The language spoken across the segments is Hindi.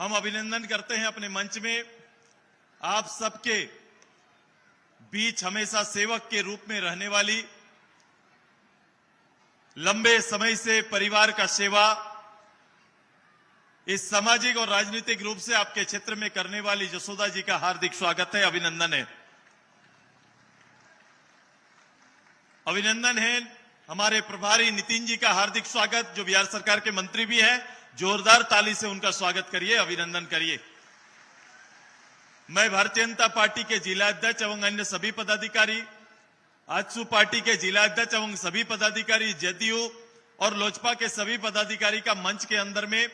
हम अभिनंदन करते हैं अपने मंच में आप सबके बीच हमेशा सेवक के रूप में रहने वाली, लंबे समय से परिवार का सेवा इस सामाजिक और राजनीतिक रूप से आपके क्षेत्र में करने वाली जसोदा जी का हार्दिक स्वागत है, अभिनंदन है। अभिनंदन है हमारे प्रभारी नितिन जी का हार्दिक स्वागत, जो बिहार सरकार के मंत्री भी हैं। जोरदार ताली से उनका स्वागत करिए, अभिनंदन करिए। मैं भारतीय जनता पार्टी के जिला अध्यक्ष एवं अन्य सभी पदाधिकारी, आजसू पार्टी के जिला अध्यक्ष एवं सभी पदाधिकारी, जदयू और लोजपा के सभी पदाधिकारी का मंच के अंदर में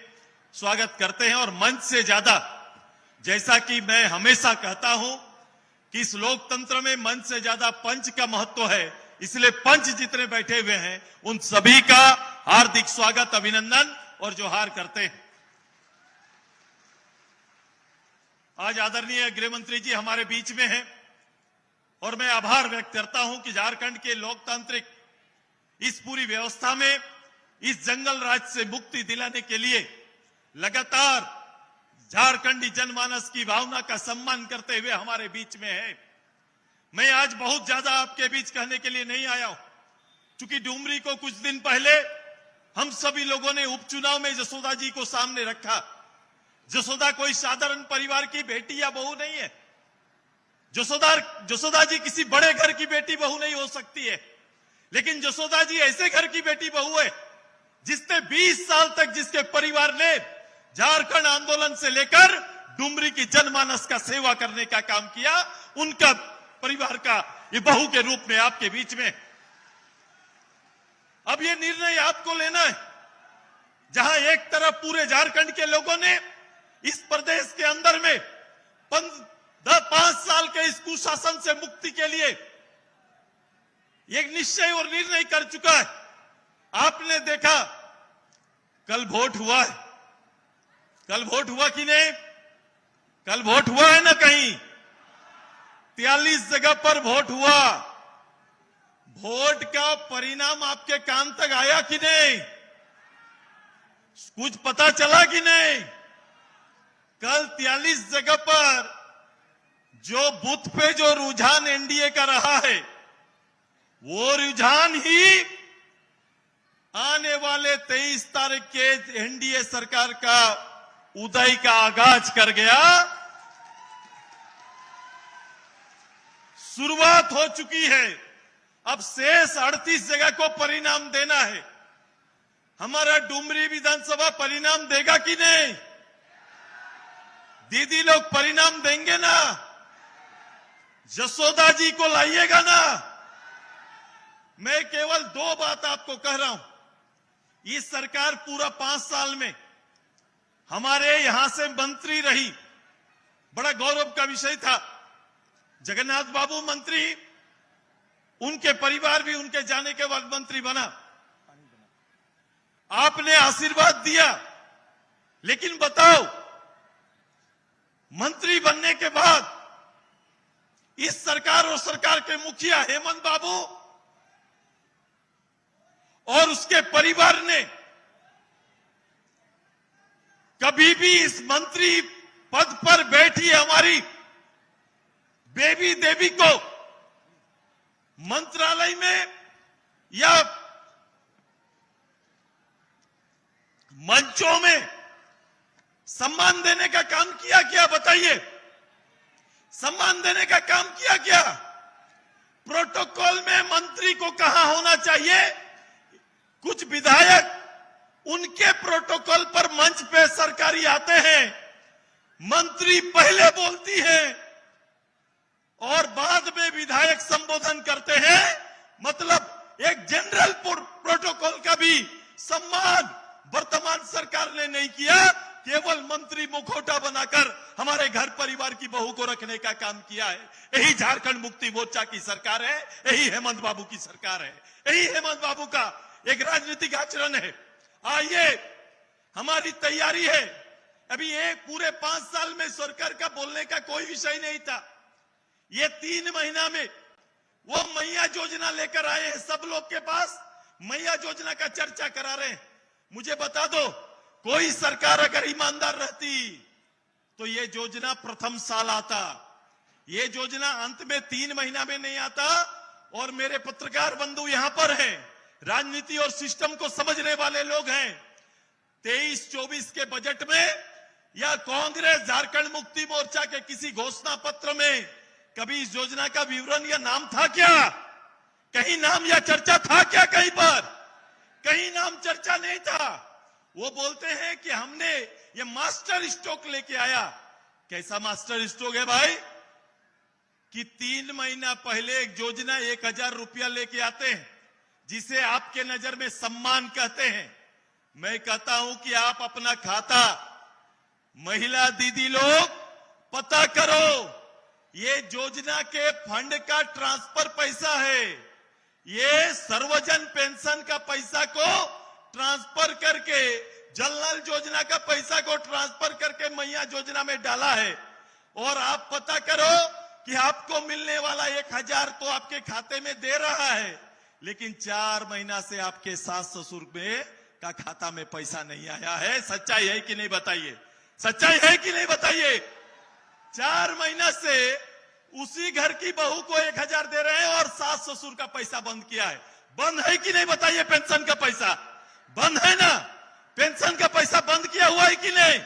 स्वागत करते हैं। और मंच से ज्यादा, जैसा कि मैं हमेशा कहता हूं कि इस लोकतंत्र में मंच से ज्यादा पंच का महत्व है, इसलिए पंच जितने बैठे हुए हैं उन सभी का हार्दिक स्वागत, अभिनंदन और जोहार करते हैं। आज आदरणीय गृह मंत्री जी हमारे बीच में हैं और मैं आभार व्यक्त करता हूं कि झारखंड के लोकतांत्रिक इस पूरी व्यवस्था में इस जंगल राज से मुक्ति दिलाने के लिए लगातार झारखंडी जनमानस की भावना का सम्मान करते हुए हमारे बीच में है। मैं आज बहुत ज्यादा आपके बीच कहने के लिए नहीं आया हूं, क्योंकि डुमरी को कुछ दिन पहले हम सभी लोगों ने उपचुनाव में जसोदा जी को सामने रखा। जसोदा कोई साधारण परिवार की बेटी या बहू नहीं है। जसोदा जी किसी बड़े घर की बेटी बहू नहीं हो सकती है, लेकिन जसोदा जी ऐसे घर की बेटी बहू है जिसने 20 साल तक, जिसके परिवार ने झारखंड आंदोलन से लेकर डुमरी की जनमानस का सेवा करने का काम किया, उनका परिवार का ये बहू के रूप में आपके बीच में। अब ये निर्णय आपको लेना है, जहां एक तरफ पूरे झारखंड के लोगों ने इस प्रदेश के अंदर में 5 साल के इस कुशासन से मुक्ति के लिए एक निश्चय और निर्णय कर चुका है। आपने देखा कल वोट हुआ है, कल वोट हुआ कि नहीं? कल वोट हुआ है ना कहीं? 43 जगह पर वोट हुआ। वोट का परिणाम आपके कान तक आया कि नहीं? कुछ पता चला कि नहीं? कल 43 जगह पर जो बूथ पे जो रुझान एनडीए का रहा है, वो रुझान ही आने वाले 23 तारीख के एनडीए सरकार का उदय का आगाज कर गया। शुरुआत हो चुकी है, अब शेष 38 जगह को परिणाम देना है। हमारा डुमरी विधानसभा परिणाम देगा कि नहीं? दीदी लोग परिणाम देंगे ना? जसोदा जी को लाइएगा ना? मैं केवल 2 बात आपको कह रहा हूं। ये सरकार पूरा 5 साल में हमारे यहां से मंत्री रही, बड़ा गौरव का विषय था। जगन्नाथ बाबू मंत्री, उनके परिवार भी उनके जाने के बाद मंत्री बना। आपने आशीर्वाद दिया, लेकिन बताओ, मंत्री बनने के बाद इस सरकार और सरकार के मुखिया हेमंत बाबू और उसके परिवार ने कभी भी इस मंत्री पद पर बैठी हमारी बेबी देवी को मंत्रालय में या मंचों में सम्मान देने का काम किया क्या? बताइए, सम्मान देने का काम किया क्या? प्रोटोकॉल में मंत्री को कहां होना चाहिए? कुछ विधायक उनके प्रोटोकॉल पर मंच पे सरकारी आते हैं, मंत्री पहले बोलती है और बाद में विधायक संबोधन करते हैं। मतलब एक जनरल प्रोटोकॉल का भी सम्मान वर्तमान सरकार ने नहीं किया, केवल मंत्री मुखौटा बनाकर हमारे घर परिवार की बहू को रखने का काम किया है। यही झारखंड मुक्ति मोर्चा की सरकार है, यही हेमंत बाबू की सरकार है, यही हेमंत बाबू का एक राजनीतिक आचरण है। आइए, हमारी तैयारी है। अभी एक पूरे 5 साल में सरकार का बोलने का कोई विषय नहीं था। ये 3 महीना में वो मैया योजना लेकर आए हैं, सब लोग के पास मैया योजना का चर्चा करा रहे हैं। मुझे बता दो, कोई सरकार अगर ईमानदार रहती, तो ये योजना प्रथम साल आता, ये योजना अंत में 3 महीना में नहीं आता। और मेरे पत्रकार बंधु यहां पर हैं, राजनीति और सिस्टम को समझने वाले लोग हैं। 23-24 के बजट में या कांग्रेस झारखंड मुक्ति मोर्चा के किसी घोषणा पत्र में कभी इस योजना का विवरण या नाम था क्या? कहीं नाम या चर्चा था क्या? कहीं पर कहीं नाम चर्चा नहीं था। वो बोलते हैं कि हमने ये मास्टर स्ट्रोक लेके आया। कैसा मास्टर स्ट्रोक है भाई कि 3 महीना पहले एक योजना 1000 रुपया लेके आते हैं, जिसे आपके नजर में सम्मान कहते हैं। मैं कहता हूं कि आप अपना खाता, महिला दीदी लोग पता करो, ये योजना के फंड का ट्रांसफर पैसा है। ये सर्वजन पेंशन का पैसा को ट्रांसफर करके, जनरल योजना का पैसा को ट्रांसफर करके मैया योजना में डाला है। और आप पता करो कि आपको मिलने वाला 1000 तो आपके खाते में दे रहा है, लेकिन 4 महीना से आपके सास ससुर में का खाता में पैसा नहीं आया है। सच्चाई है कि नहीं बताइए? सच्चाई है कि नहीं बताइए? 4 महीना से उसी घर की बहू को 1000 दे रहे हैं और सास ससुर का पैसा बंद किया है। बंद है कि नहीं बताइए? पेंशन का पैसा बंद है ना? पेंशन का पैसा बंद किया हुआ है कि नहीं?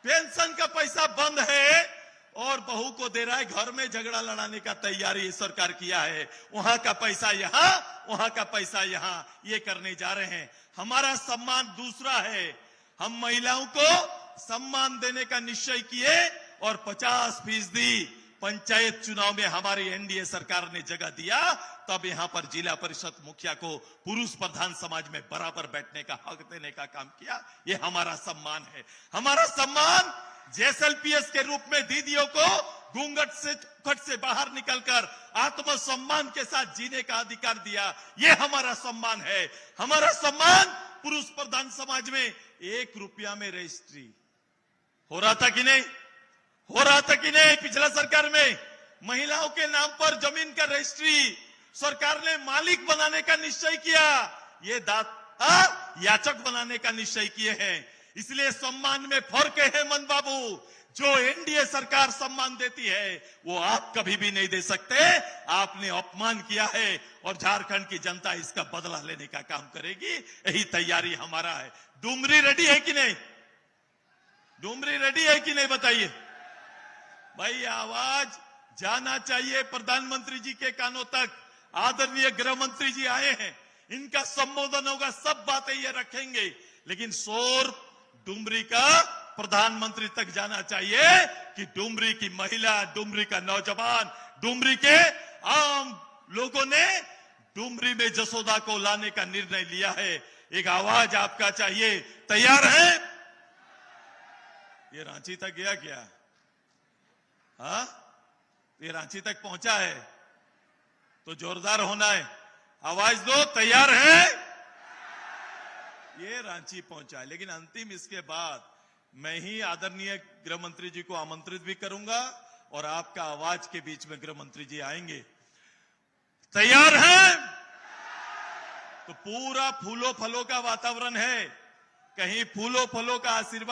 पेंशन का पैसा बंद है और बहू को दे रहा है। घर में झगड़ा लड़ाने का तैयारी सरकार किया है। वहां का पैसा यहां, वहां का पैसा यहां, ये करने जा रहे हैं। हमारा सम्मान दूसरा है। हम महिलाओं को सम्मान देने का निश्चय किए और 50% पंचायत चुनाव में हमारी एनडीए सरकार ने जगह दिया। तब यहां पर जिला परिषद मुखिया को पुरुष प्रधान समाज में बराबर बैठने का हक देने का काम किया। ये हमारा सम्मान है। हमारा सम्मान जेएसएलपीएस के रूप में दीदियों को घूंघट से बाहर निकलकर आत्मसम्मान के साथ जीने का अधिकार दिया। ये हमारा सम्मान है। हमारा सम्मान पुरुष प्रधान समाज में 1 रुपया में रजिस्ट्री हो रहा था कि नहीं? हो रहा था कि नहीं? पिछला सरकार में महिलाओं के नाम पर जमीन का रजिस्ट्री सरकार ने मालिक बनाने का निश्चय किया। ये दाता याचक बनाने का निश्चय किए हैं। इसलिए सम्मान में फर्क है हेमंत बाबू। जो एनडीए सरकार सम्मान देती है वो आप कभी भी नहीं दे सकते। आपने अपमान किया है और झारखंड की जनता इसका बदला लेने का काम करेगी। यही तैयारी हमारा है। डुमरी रेडी है कि नहीं? डुमरी रेडी है कि नहीं बताइए भाई? आवाज जाना चाहिए प्रधानमंत्री जी के कानों तक। आदरणीय गृह मंत्री जी आए हैं, इनका संबोधन होगा, सब बातें ये रखेंगे, लेकिन शोर डुमरी का प्रधानमंत्री तक जाना चाहिए कि डुमरी की महिला, डुमरी का नौजवान, डुमरी के आम लोगों ने डुमरी में जसोदा को लाने का निर्णय लिया है। एक आवाज आपका चाहिए। तैयार है? ये रांची तक गया क्या? हाँ, ये रांची तक पहुंचा है तो जोरदार होना है। आवाज दो। तैयार है? ये रांची पहुंचा है, लेकिन अंतिम इसके बाद मैं ही आदरणीय गृह मंत्री जी को आमंत्रित भी करूंगा और आपका आवाज के बीच में गृह मंत्री जी आएंगे। तैयार हैं? तो पूरा फूलों फलों का वातावरण है। कहीं फूलों फलों का आशीर्वाद